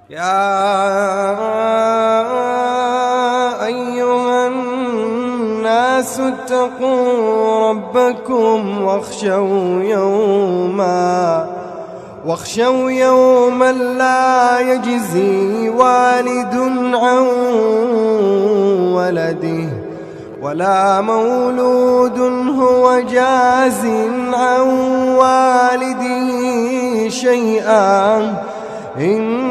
يا أيها الناس اتقوا ربكم واخشوا يوما لا يجزي والد عن ولده ولا مولود هو جاز عن والده شيئا إن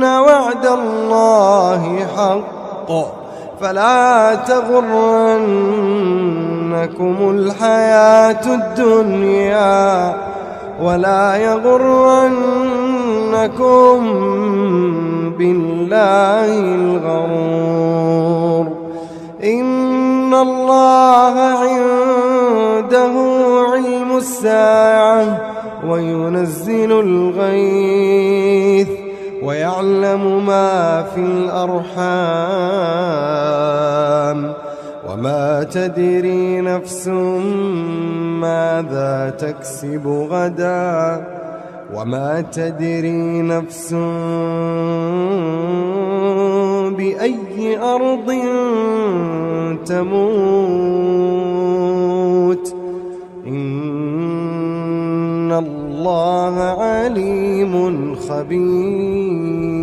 وعد الله حق فلا تغرنكم الحياة الدنيا ولا يغرنكم بالله الغرور إن الله عنده علم الساعة وينزل الغيث ويعلم ما في الأرحام وما تدري نفس ماذا تكسب غدا وما تدري نفس بأي أرض تموت إن الله عليم خبير.